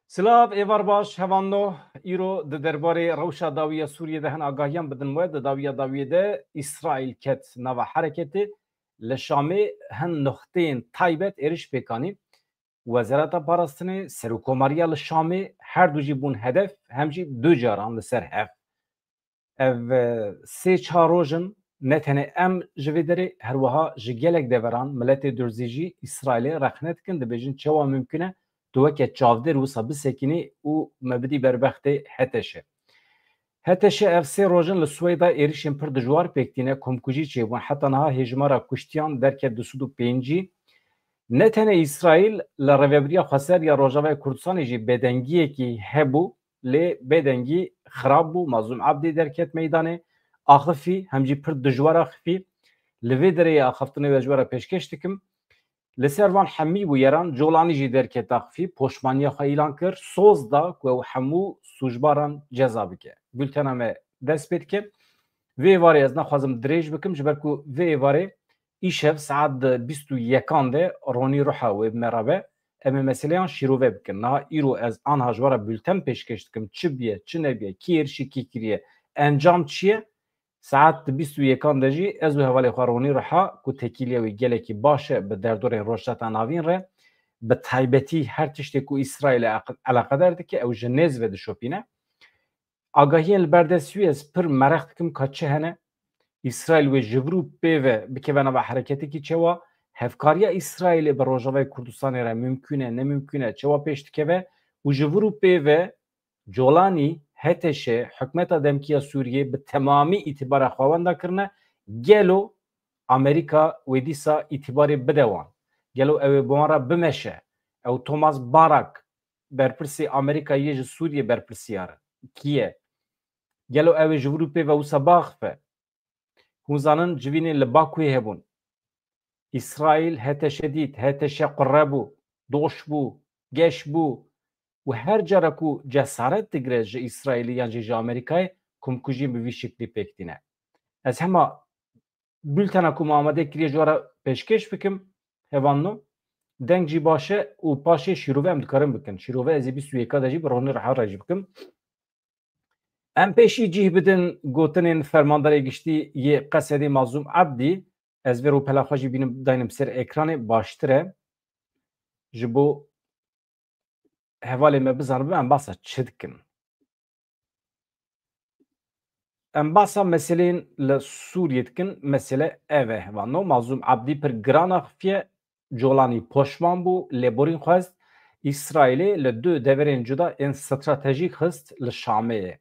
Silav êvar baş hevanno îro di derbarê rewşa dawiya Sûriyê de hin agahiyan bidin we di dawiya Dawiyê de İsraîl ket nava hereketê li Şamê hin noxteyên taybet êriş pêkanî. Wezareta Parastinê Serokkomariya li Şamê her du jî bûn hedef hem jî du caran li ser hev. Ev sê çar rojin ne tenê em ji vê derê her wiha ji gelek deveran miletê Durzî jî İsraîlê rexne dikin dibêjin çawa mümkün e tu weke çavdêr wisa bisekînî û me bidî berbextê Heteşê. Heteşê ev sê rojin li Swêda êrişên pir dijwar pêktîne komkujî çêbûn heta niha hêjmara kuştiyan derket di Sûd û pêncî. Ne tenê İsraîl li rêveberiya Xweseriya Rojavayê Kurdistanê jî bêdengiyekî hebû lê bêdengî xirab bû. Mazlûm Abdî derket meydanê axifî hem jî pir dijwar axifî. Li vê derê axiftinê ve ji we re pêşkeş dikim. Li ser van hemî bûyeran Colanî jî derket axifî poşmaniya xwe îlan kir soz da ku ew hemû sûjbaran ceza bike. Bültena me dest pê dike. Vê êvarê ez naxwazim dirêj bikim ji ber ku vê êvarê îşev saet di 21 de ronî ruha wê merabe em ê meseleyan şîrove bikin. Niha îro ez anha ji we re bülten pêşkeş dikim çi biye çi nebiye kî êrişî kî kiriye encam çi ye saet di 21 de jî ez û hevalê xwe ronî riha ku tekîliya wî gelekî baş e bi derdorên rojheta navîn re bi taybetî her tiştê ku İsraîlê eleqedar dike ew ji nêz ve dişopîne. Agahiyên li ber dest wî ez pir merex dikim ka çi hene. İsraîl wê ji vir û pê ve bikeve nava hereketekî çawa hevkariya İsraîlê bi Rojavayê Kurdistanê re mümkün e nemümkün e çawa pêş dikeve û ji vir û pê ve Colanî Heteşê hikûmeta demkiya Sûriyê bi temamî îtibara xwe wenda kirine gelo Amerîka wê dîsa îtibarê bide wan. Gelo ew ê bi wan re bimeşe. Ew Thomas Barak berpirsê Amerîkayê ji Sûriyê berpirsiyar e. Kî ye? Gelo ew ê ji vir û pê ve wisa biaxife. Hûn zanin civînên li Bakûyê hebûn. İsraîl Heteşê dît, Heteşê qure bû, doş bû, geş bû û her cara ku cesaret digire ji İsraîlî yan jî ji Amerîkayê komkujiyên bi vî şeklî pêk tîne. Ez hema bültena ku me amade kiriye ji we re pêşkeş bikim hevanno deng jî baş e û paşê şîrove em dikarin bikin. Şîrove ez ê 21 de jî bi ronî reha re jî bikim. Em pêşî cih bidin gotinên fermandarê giştî yê Qesedê Mazlûm Abdî ez vê rûpela xwe jî bînim dayînim ser ekranê baştir e ji bo hevalê me bizanim em basa çi dikin. Em basa meseleyên li Sûriyê dikin mesele ev e hevanno Mazlûm Abdî pir giran axifiye Colanî poşman bû lêborîn xwest İsraîlê li du deverên cuda ên stratejîk xist li Şamê ye.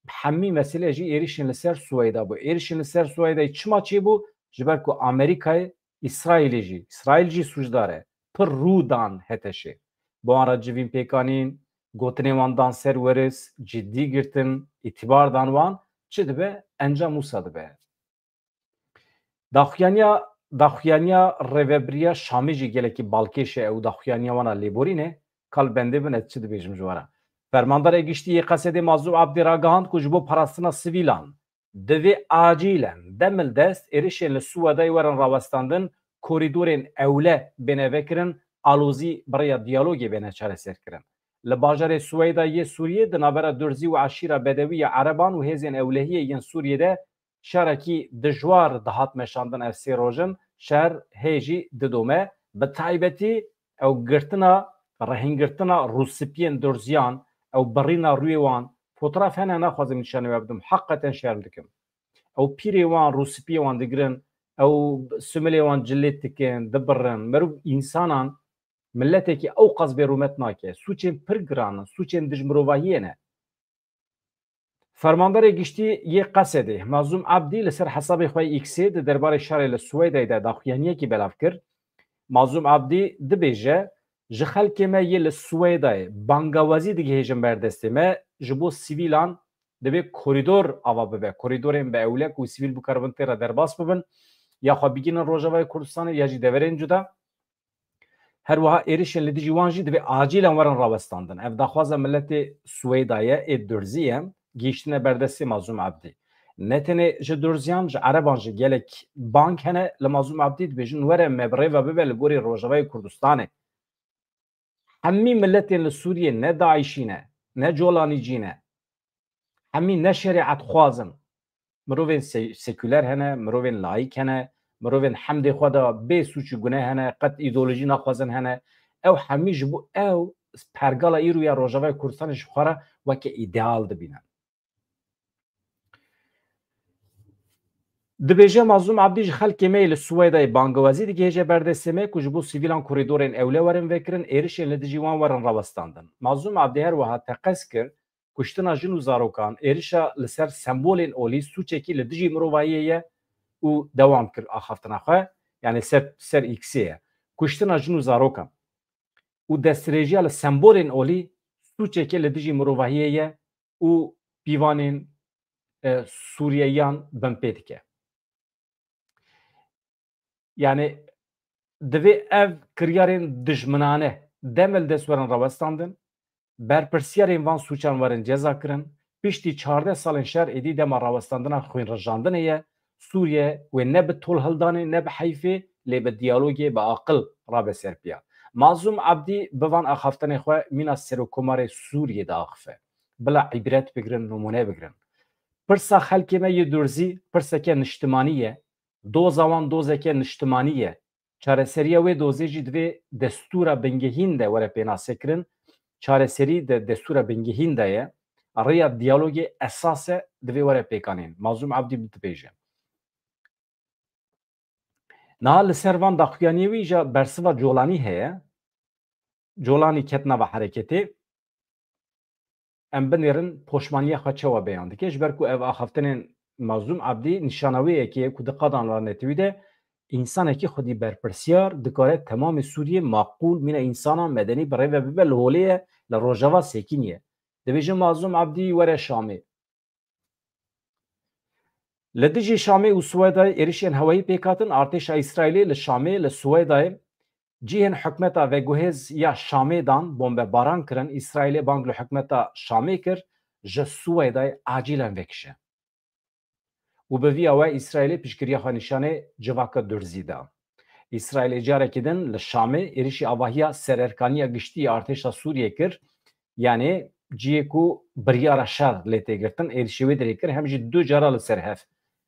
Hemî mesele jî êrişên li ser Swêda bû. Êrişên li ser Swêdayê çima çêbû ji ber ku Amerîkayê İsraîlê jî İsraîl jî sûcdar e pir rû dan Heteşê. Bi wan re civîn pêkanîn gotinên wan dan ser weriz ciddî girtin îtibar dan wan çi dibe encam wisa dibe. Daxuyaniya rêveberiya Şamê jî gelekî balkêş e ew daxuyaniya wan a lêborîn e kal bendê bin ez çi dibêjim ji we re. Fermandarê giştî yê Qesedê Mazlûm Abdî ragihand ku ji bo parastina sivîlan divê acîlen demil dest êrişên li Swêdayê werin rawestandin korîdorên ewle bêne vekirin alozî birêya diyalogê bêne çareserkirin. Li bajarê Swêdayê Sûriyê di navbera Durzî û eşîra bedewî ya Ereban û hêzên ewlehiyê yên Sûriyê de şerekî dijwar dihat meşandin ev sê rojin şer hê jî didome bi taybetî ew girtina rehîngirtina rûspiyên Durziyan ew birîna rûyê wan fotoğraf hene naxwazim nîşanê we bidim heqeten şerm dikim. Ew pîrê wan rûspiyê wan digirin ew sumilê wan cilêt dikin dibirin merû însanan milletekî ew qas bêrûmet nake sûçên pir giran in sûçên dijmirovahiyê ne. Fermandarê giştî yê Qesedê Mazlûm Abdî li ser hesabê xwe X'ê di derbarê şerê li Swêdayê de daxuyaniyekî belav kir. Mazlûm Abdî dibêje ji xelkê me yê li Swêdayê bangawazî digihêjin berdestê me ji bo sivîlan divê korîdor ava bibe. Korîdorên bi ewlek û sivîl bikaribin tê re derbas bibin ya xwe bigînin Rojavayê Kurdistanê ya jî deverên cuda. Her wiha êrişên li dijî wan jî divê acîlen werin rawestandin. Ev daxwaza milletê Swêdayê ê Durzî ye gîştine berdestê Mazlûm Abdî. Ne tenê ji Durziyan ji Ereban jî gelek bank hene li Mazlûm Abdî dibêjin were me bi rêve bibe li gorî Rojavayê Kurdistanê. همی ملتین لسوریه نه داعشینه نه جولانیجینه همی نه شریعت خوازن مروین سکولر هنه مروین لایک هنه مروین حمد خدا به سوچ گناه هنه قط ایدئولوژی نخوازن هنه او همی جبو او پرگالا ایرو یا روجاوای کردستانش خواره وکه ایدئال دبینن دبیجه مظلوم عبدیج خلک میل سویدای بانگوازی دیگه هجه بردستمه کجبو سیویلان کوریدورین اوله ورن وکرن ایرشین لدیجیوان ورن راوستاندن مظلوم عبدی هر وها تقص کر کشتنا جنو زاروکان ایرشا لسر سمبولین اولی سوچکی لدیجی مرواییه و دوام کر آخفتنا خواه یعنی سر ایکسیه کشتنا جنو زاروکان و دستریجیا لسمبولین اولی سوچکی لدیجی مرواییه و پیوانین سوریایان بمپیدکه yani divê ev kiryarên dijminane demel dest werin rawestandin berpirsiyarên van sûçan werin ceza kirin piştî 14 salên şer êdî dema rawestandina xwînrijandinê ye Sûriye wê ne bi tolhildanê ne bi heyfê lê bi diyalogê bi aqil rabe serpiya Mazlûm Abdî bi van axaftinê xwe mîna serokkomarê Sûriyê de axife bila îbret bigirin numune bigirin pirsa xelkê me yê durzî pirseke niştimanî ye doza wan dozeke niştimanî ye çareseriya wê dozê jî divê destûra bingehîn de were pênasekirin çareserî de destûra bingehîn de ye rêya diyalogê esas e divê were pêkanîn Mazlûm Abdî dibêje niha li ser van daxuyaniyê wî ja bersiva Colanî heye Colanî ket nava hereketê em binêrin poşmaniya xwe çawa beyan dike ji ber ku ev axaftinên Mazlûm Abdî nîşanawiyekê ku di qadan lanetî de insanekî xwedî berpirsiyar dikare temamê Sûriyê maqûl mîna insana medenî bi rêve bibe li holê ye li rojava sêkîn ye dibêje Mazlûm Abdî were Şamê li dijî Şamê û Swêdayê êrişên hewayî pêkhatin artêşa İsraîlê li Şamê li Swêdayê cihên hikûmeta veguhêz ya Şamê dan bombebaran kirin İsraîlê bang li hikûmeta Şamê kir ji Swêdayê acîlen vekişe û bi vî awe İsraîlê piştgiriya xwe nîşanê civaka durzî da. İsraîlê carekî din li Şamê êrişî avahiya sererkaniya giştî ya artêşa Sûriyê kir yanê ciyê ku biryara şer lê têgirtin êrişî wê derê kir hem jî du cara li ser hev.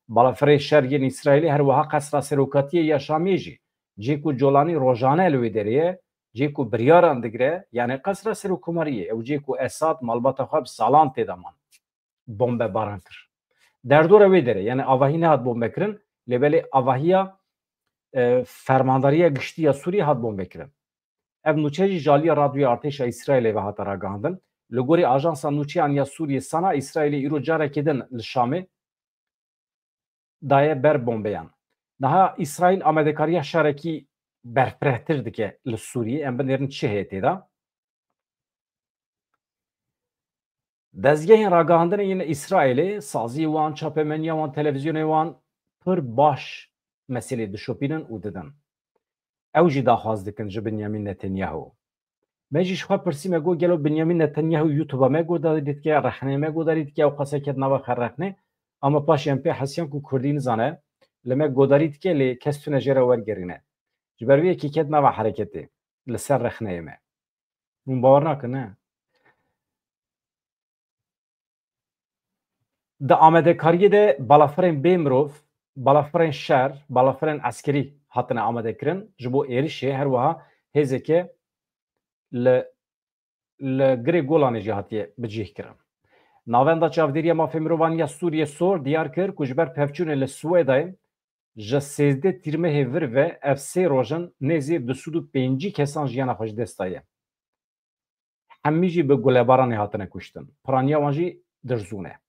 Balafirê şer yên İsraîlê her wiha qesra serokatiyê ya Şamê jî ciyê ku Colanî rojane li wê derê ye ciyê ku biryaran digire yanê qesra serokkomariyê ew ciyê ku Esad malbata xwe bi salan tê daman bombebaran kir. Derdora wê derê yani avahî nehat bombekirin lêbelê avahiya fermandariya giştî ya Sûriyê hat bombekirin. Ev nûçe jî jaliya radyoya artêşa İsraîlê ve hat ragihandin. Li gorî ajansa nûçeyan ya Sûriyê Sana İsraîlê îro carekê din li Şamê daye ber bombeyan. Niha İsraîl amedekariya şerekî berfirehtir dike li Sûriyê em binêrin çi heye tê da. Dezgehên ragihandinê yên İsraîlê sazî wan, çapemeniya wan, televizyonê wan pir baş meselê dişopînin û didin. Ew jî daxwaz dikin ji Binyamin Netanyahu. Me jî ji xwe pirsî me got gelo Binyamin Netanyahu YouTube'a me godarî dike, rexnê me godarî dike ew qase ket nava xwe rexnê ama paşê em pê hesiyan ku Kurdî nizane li me godarî dike lê kes tune jê re wergerîne. Ji ber wî yekî ket nava hereketê li ser rexneyê me. Hûn bawer nakin ne? Di amedekariyê de balafirên bê mirov, balafirên şer, balafirên eskerî hatine amedekirin ji bo êrişê her wiha hêzeke li girê Golanê jî hatiye bicih kirin. Navenda çavdêriya mafê mirovan ya Sûriye sor diyar kir ku ji ber pevçûnê li Swêdayê ji 13 tîrmehê vir ve ev sê rojin nêzî 205 kesan jiyana xwe ji dest daye. Hemî jî bi gulebaranê hatine kuştin. Piraniya wan jî dirzûne.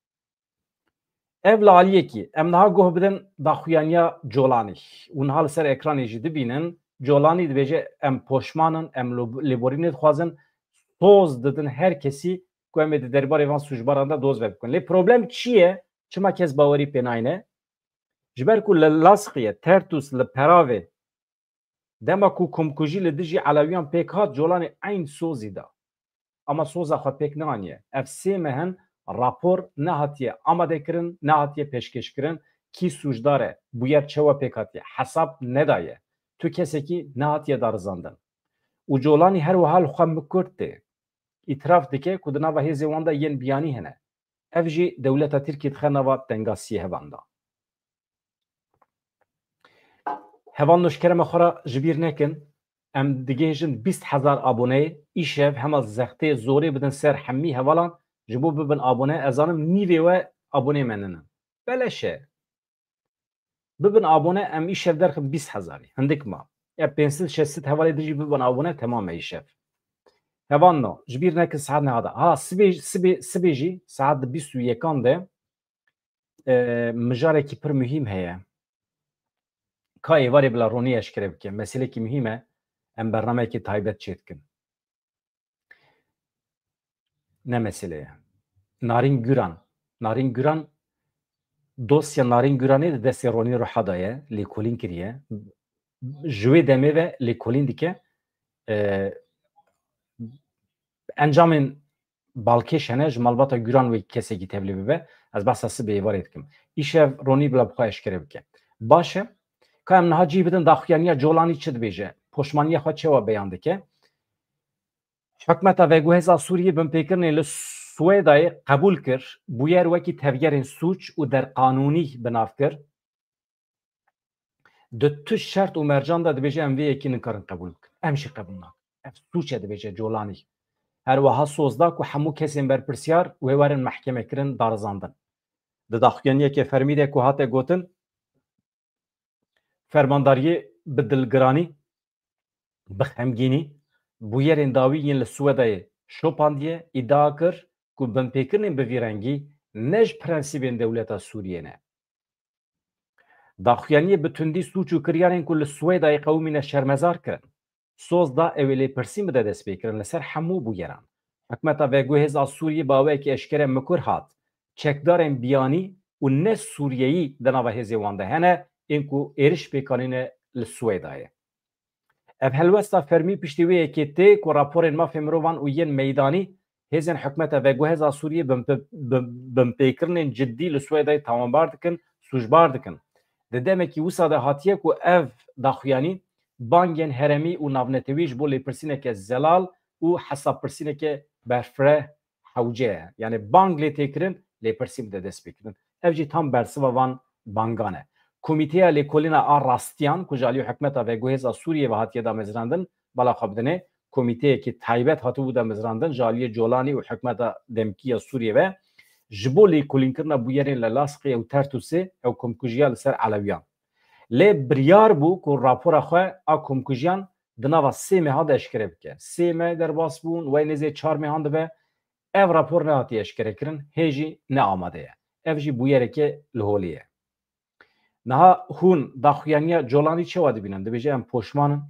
Ev li aliyekî em niha guh bidin daxuyaniya Colanî û niha li ser ekranê jî dibînin Colanî dibêje em poşmanin em lêborînê dixwazin doz didin her kesî ku em ê di derbarê van sûcbaran de doz vebikin. Lê problem çi ye? Çima kes bawerî pê nayîne? Ji ber ku li Laskiye, Tertus, li Peravê dema ku komkujî li dijî Elewiyan pêk hat Colanî eyn sozî da. Ama soza xwe pêk neaniye. Ev sê mehin rapor nehatiye amadekirin, nehatiye pêşkêşkirin kî sûcdar e, bûyer çawa pêk hatiye. Hesab nedaye. Tu kesekî nehatiye darizandin. و جولانی هر وحال خم کرده اعتراف دکه که دنوا هیزی واندا ین بیانی هنه اف جی دولت ترکیه تخنوا تنگاسی هواندا هوان نشکرم خورا جبیر نکن ام دیگه جن 20,000 abone ایشف همه زخته زوری بدن سر حمی هوالان جبو ببن abone ازانم نیوی و abone مننم بلشه ببن abone ام ایشف درخم 20,000 هندک ما یا پنسل شست هوالی دیجی ببن abone تمام ایشف هوان نو جبیر نکن ساعت نهادا ها سبیجی ساعت 21 ده مجاره کی پر مهم هیا کای واری بلا رونی اشکره بکن مسئله کی مهمه ام برنامه کی تایبت چیتکن نه mesele. Narin Güran dosya Narin Güran'ı da deseroni ruhadaya lekolin kiriye. Jüve deme ve lekolin dike encamın balkeş hene jmalbata Güran ve kese gitevli be az basası be var etkim. İşev roni bla bxa eşkere bike. Başı kayam nahaci bidin daxyaniya jolani çid beje. Poşmaniya xwa çewa beyan dike. Hükümeta ve Guheza Suriye bimpekirini li Swêdayê qebûl kir bûyer wekî tevgerên sûç û derqanûnî binav kir di tu şert û mercan da dibêje em vê yekî nikarin qebûl bikin em jî qebûl nakin ev sûç e dibêje colanî her wiha sozda ku hemû kesên berpirsiyar wê werin mehkeme kirin darizandin di daxuyaniyekê fermî de ku hate gotin fermandariyê bi dilgiranî bi xemgînî bûyerên dawî yên li Swêdayê şopandiye îdia kir ku bimpekirinên bi vî rengî ne ji prensîbên dewleta Sûriyê ne. Daxuyaniyê bi tundî sûç û kiryarên ku li Swêdayê qewmîne şermezar kirin. Soz da ew ê lêpirsîn bide dest pê kirin li ser hemû bûyeran. Hikûmeta Veguhêza Sûriyê baweyekî eşkere mikur hat. Çekdarên biyanî û ne Sûriyeyî di nava hêzê wan de hene ên ku êriş pêkanîne li Swêdayê. Ev helwesta fermî piştî wê yekê tê ku raporên mafê mirovan û yên meydanî hêzên hikûmeta Veguhêza Sûriyê bimpêkirinên ciddî li Swêdayê tamambar dikin, sûcbar dikin. Di demekî wisa de hatiye ku ev daxuyanî bangên heremî û navnetewî ji bo lêpirsîneke zelal û hesabpirsîneke berfireh hewce ye. Yani bang lê têkirin lêpirsîn de dest pêkirin. Ev jî tam bersiva van bangan e. Komîteya Lêkolîna a Rastiyan ku ji aliyê hikûmeta Veguhêza Sûriyê ve hatiye da mezrandin bala xwe bidine komîteyekî taybet hatibû da mezrandin ji aliyê Colanî û hikûmeta Demkî ya Sûriyê ve ji bo lêkolînkirina bûyerên li Lasqê û Tertûsê ew komkujiya li ser Elewiyan. Lê biryar bû ku rapora xwe a komkujiyan di nava sê meha de eşkere bike. Sê me derbas bûn wey nêzê çar mehan dibe ev rapor nehatiye eşkere kirin hê jî ne amade ye. Ev jî bûyerekê li holê ye. Niha hûn daxuyaniya Colanî çawa dibînin? Dibêje em poşmanin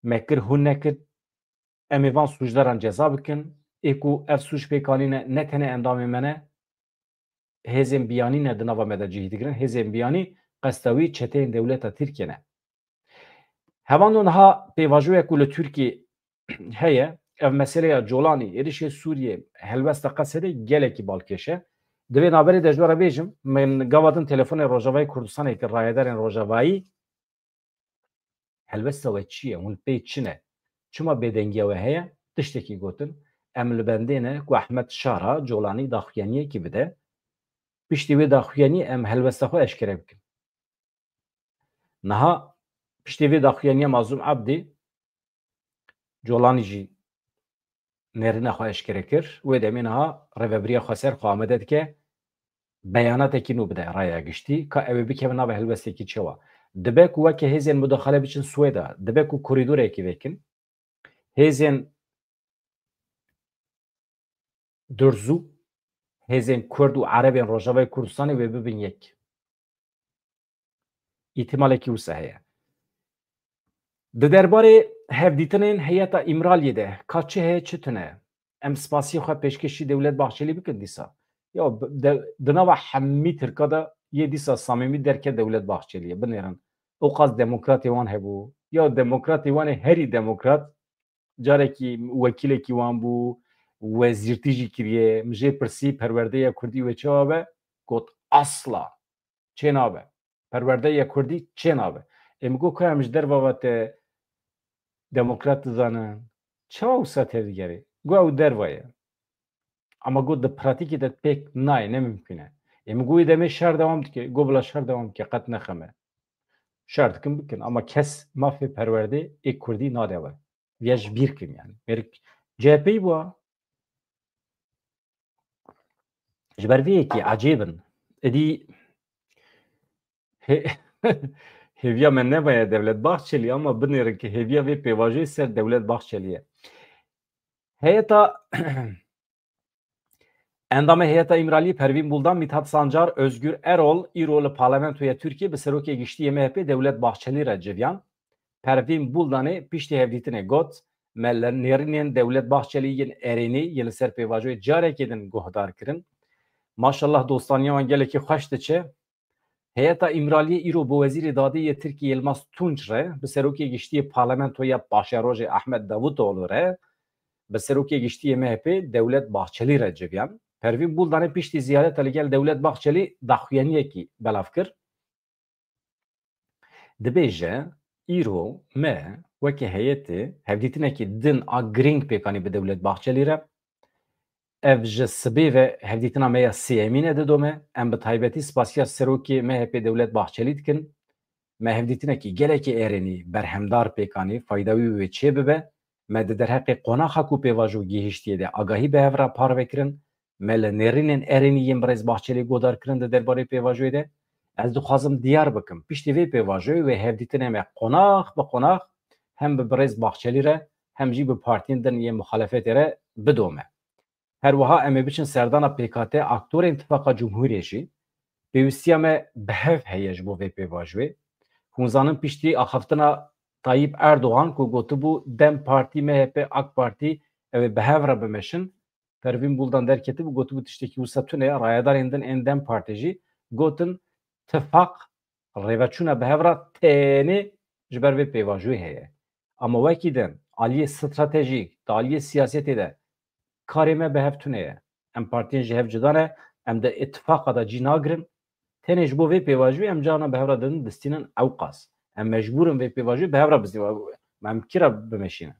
mekir hûn nekir em ê van sûcdaran ceza bikin ê ku ev sûç pêkanîne ne tenê endamê me ne hêzên biyanî ne di nava me de cihî dikirin hêzên biyanî qestewî çeteyên dewleta Tirkiye ne. Hevan û niha pêvajoyek ku li Tirkiye heye ev meseleya Colanî êrişê Sûriyê helwesta Qesedê gelekî balkêş e. Divê naberê de ji we re bêjim min gava din telefonê Rojavayê Kurdistanê kir rayedarên Rojavayî helwesta we çi ye hûn pê çi ne çima bêdengiya we heye tiştekî gotin em li bendê ne ku Ehmed Şara Colanî daxuyaniyekî bide piştî wê daxuyanî em helwesta xwe eşkere bikin. Niha piştî vê daxuyaniya Mazlûm Ebdî Colanî jî nêrîna xwe eşkere kir wê demê niha rêveberiya Xweser xwe amade dike beyanateke nû bide raya giştî ka ew ê bikeve nava helwestekî çawa. Dibe ku weke hêzên mudaxale biçin Swêda dibe ku korîdorekî vekin hêzên Durzû hêzên Kurd û Erebên Rojavayê Kurdistanê wê bibin yek. İhtimalekî wisa heye. Di derbarê hevdîtinên heyeta İmraliyê de ka çi heye çi tune em spasiyê xwe pêşkêşî Dewlet Bahçelî bikin dîsa ya di nava hemî Tirka da yê dîsa samîmî derke Dewlet Bahçelî binêrin o qas demokratê wan hebû ya demokratê wan ê herî demokrat carekî wekîlekî wan bû wezîrtî jî kiriye min jê pirsî perwerdeya Kurdî wê çawa be got asla çê nabe perwerdeya Kurdî çê nabe em got ku em ji derva te demokrat zanen çav satevgeri gov dervaya ama go da pratikî de pek nayê ne mümkün e em goyê demê şer devam dike go bila şer devam dike qet nexeme şer dikin bikin ama kes mafê perwerdê ê Kurdî nadeve ya ji bîr kim yani merik CHP'yi bûa ji ber vê yekî ecêb in idî hêviya me nebaye Devlet Bahçelî ama binêrin ki hêviya vê pêvajiyê ser Devlet Bahçelî ye heyeta endamê heyeta İmraliyê Pervîn Buldan, Mithat Sancar, Özgür Erol îro li Parlamentoya Tirkiye bi serokê giştiyê MHP Devlet Bahçelî re civiyan. Pervîn Buldanê piştî hevdîtinê got me li nêrînên Devlet Bahçelî yên erênî yê li ser pêvajoyê carekê din guhdar kirin. Maşallah dostaniya wan gelekî xweş diçe. Heyeta İmraliyê îro bi Wezîrê Dadê yê Tirkiye Yilmaz Tunç re bi serokê giştiyê Parlamentoya Paşerojê Ahmed Davutoğlu re bi serokê giştiyê MHP Devlet Bahçelî re civiyan. Pervîn Buldanê piştî ziyareta li gel Devlet Bahçelî daxuyaniyekî belav kir. Dibêje îro me wekî heyetê hevdîtinekî din a giring pêkanî bi Devlet Bahçelî re ev ji sibê ve hevdîtina me ya sêyemînê didome em bi taybetî spasiya serokê MHP Devlet Bahçelî dikin me hevdîtinekî gelekî êrênî berhemdar pêkanî faydawî wê çê bibe me di derheqê qonaxa ku pêvajo gihîştiyê de agahî bi hev re parvekirin me li nêrînên erênî yên Birêz Bahçelî godar kirin di derbarê pêvajoyê de ez dixwazim diyar bikim piştî vê pêvajoyê wê hevdîtinê me qonax bi qonax hem bi Birêz Bahçelî re hem jî bi partiyên din yên muxalefetê re bidome. Her wiha em ê biçin serdana PKT aktorên Tifaka Cumhuriyê jî pêwistiya me bi hev heye ji bo vê pêvajoyê. Hûn zanin piştî axaftina Tayyip Erdoğan ku gotibû Dem Partî, MHP, AK Partî ew ê bi hev re bimeşin. Pervîn Buldan derketibû gotibû tiştekî wisa tune rayedarên din ên Dem Partî jî gotin tifaq rêveçûna bi hev re tenê ji ber vê pêvajoyê heye. Ama wekî din aliyê stratejîk di aliyê siyasetê de karê me bi hev tune ye. Em partiyên ji hev cida ne em de îtifaqa da cî nagirin tenê ji bo vê pêvajoyê em carna bi hev re didin distînin ewqas. Em mecbûrin vê pêvajoyê bi hev re bizî em kira bimeşînin.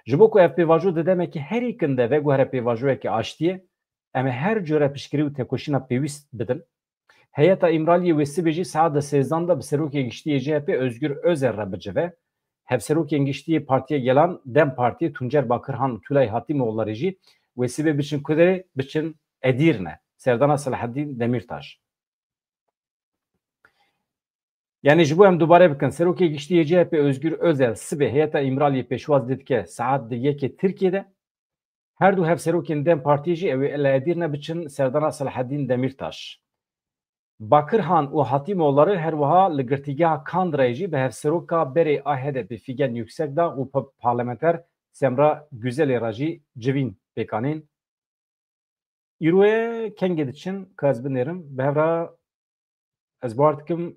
Ji bo ku ev pêvajo di demekî herî kin de veguhere pêvajoyekê aştiye em ê her cure piştgirî û têkoşîna pêwîst bidin. Heyeta İmraliyê wê sibê jî saet di sêzdan da bi serokê giştiyê CHP Özgür Özer re bicive. Hevserokên giştiyê partiye gelan Dem Partiyê Tuncer Bakırhan û Tülay Hatîmoğullarî jî wê sibê biçin Kudê biçin Edirne serdana Selaheddîn Demirtaş. Yani ji bo em dubare bikin serokê giştiyê CHP Özgür Özel sibê heyeta İmraliyê pêşwaz didike saet di yekê Tirkiyeyê her du hevserokên Dem Partiyê jî ew ê li Edirne biçin serdana Selaheddîn Demirtaş. Bakırhan û Hatîmoğulları her wiha li girtîgeha Kandırayê jî bi hevseroka berê a HDP Figen Yüksekdağ û parlamenter Semra Güzelê re jî civîn pêkanîn. Îroyê kengê diçin ka ez binêrim bi hev re ez bar dikim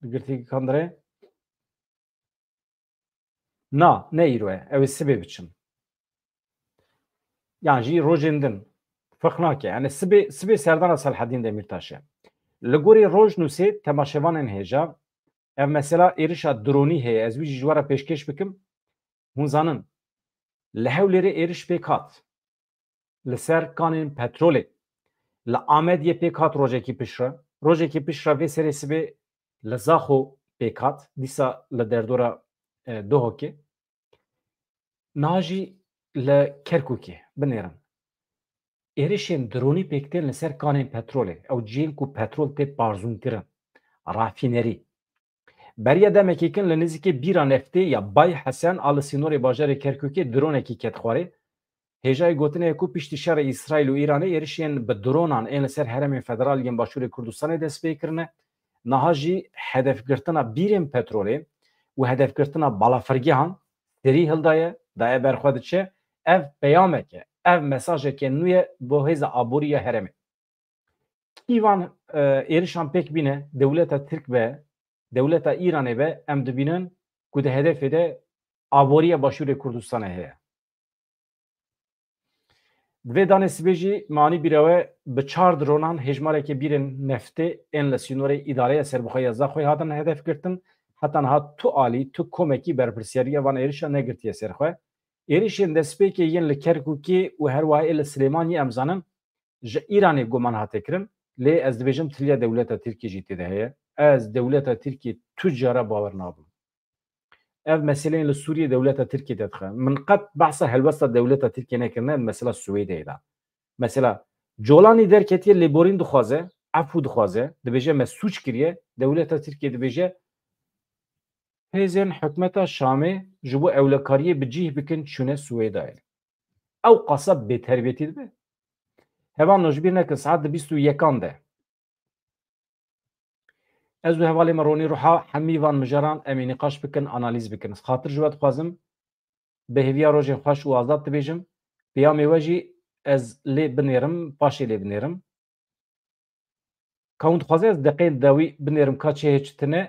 li girtîgehê Kandırayê na ne îroyê ew ê sibê biçin. Yani jî rojên din firq nake yani sibê serdana Selaheddîn Demirtaş e. Li gorî roj nûsê temaşevanên hêja ev mesela êrişa dronî heye ez wî jî ji we re pêşkêş bikim hûn zanin li Hewlêrê êriş pêk hat li ser kanên petrolê li Amediyê pêk hat rojekî piştre vê serê sibê li Zaxo pêk hat dîsa li derdora Duhokê niha jî li Kerkûkê binêrin êrişên dronî pêk tên li ser kanên petrolê ew ciyên ku petrol tê parzûnkirin rafînerî. Beriya demekî kin li nêzîkî bîra neftê ya Bay Hesen a li sînorê bajarê Kerkûkê dronekî ket xwarê. Hêjayê gotinê ku piştî şerê İsraîl û Îranê êrişên bi dronan ên li ser herêmên federal yên Başûrê Kurdistanê dest pê kirine. Niha jî hedefgirtina bîrên petrolê û hedefgirtina balafirgehan serî hildaye daye berxwe diçe ev peyamek e ev mesajeke nû ye bo hêza aboriya herêmê. Kîvan êrişan pêk bîne dewleta Tirk ve dewleta Îranê ve em dibînin ku di hedefê de aboriya Başûrê Kurdistanê heye. Vê danê sibê jî manî bîrewe bi 4 dronan hejmarekê bîrên neftê ên li sînorê îdareya serbixweya Zaxoyê hatin hedefgirtin hatta ha tu ali tu komeki berpirsiyariya van êrişa negirtiye serxwe êrişên destpêkê yên li Kerkûkê û her wayê li Silêmaniyê em zanin ji Îranê guman hate kirin lê ez dibêjim tiliya dewleta Tirkiye jî têde heye ez dewleta Tirkiye tu cara bawer nabim ev meseleyên li Sûriyê dewleta Tirkiye de dixe min qet behsa helbesta dewleta Tirkiye nekirine mesela Swêdeyê de mesela Colanî derketiye lêborîn dixwaze efû dixwaze dibêje me sûç kiriye dewleta Tirkiye dibêje hêzên hikûmeta Şamê ji bo ewlekariyê bi cih bikin çûne Swêdayê ew qasab bêterbiyetî dibe hevan nojbîr nekin saet di 21 de ez û hevalê me ronî ruha hemî van mijaran em ê nîqaş bikin analîz bikin xatir ji we dixwazim bi hêviya rojên xweş û azad dibêjim peyamê we jî ez lê binêrim paşê lê binêrim ka hûn dixwaze ez deqên dawî binêrim ka çê hêç tune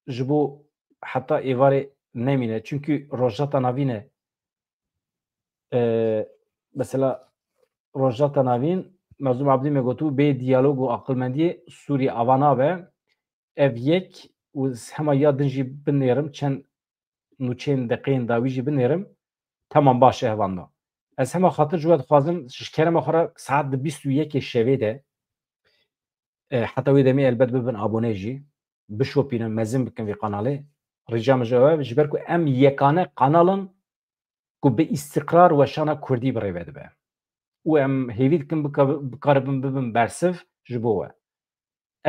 ji bo heta êvarê nemîne çünkü rojata navîn e mesela rojata navîn Mazlûm Abdî me gotû bê diyalog û aqilmendiyê Sûriye ava nabe ev yek û hema ya din jî binêrim çend nûçeyên deqeyên dawî jî binêrim tamam baş e hevan da ez hema xatir ji we dixwazim ji kerema xwe re saet di 21 şevê de heta wê demê elbet bibin abone jî bişopînin mezin bikin vê kanalê rica min ji ew ji ber ku em yekane kanalin ku bi îstiqrar weşana Kurdî birêve dibe û em hêvî dikin bikaribin bibin bersiv ji bo we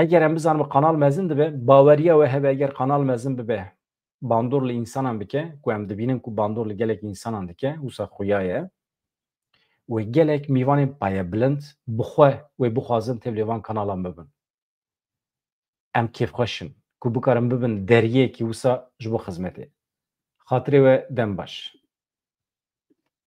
eger em bizanin kanal mezin dibe baweriya we hebe eger kanal mezin bibe bandor li însanan bike ku em dibînin ku bandor li gelek însanan dike wisa xuya ye wê gelek mîvanên payebilind bixwe wê bixwazin tevlî van kanalan bibin em kêfxweşin ku bikarin bibin deriyekî wisa ji bo xizmetê xatirê we dem baş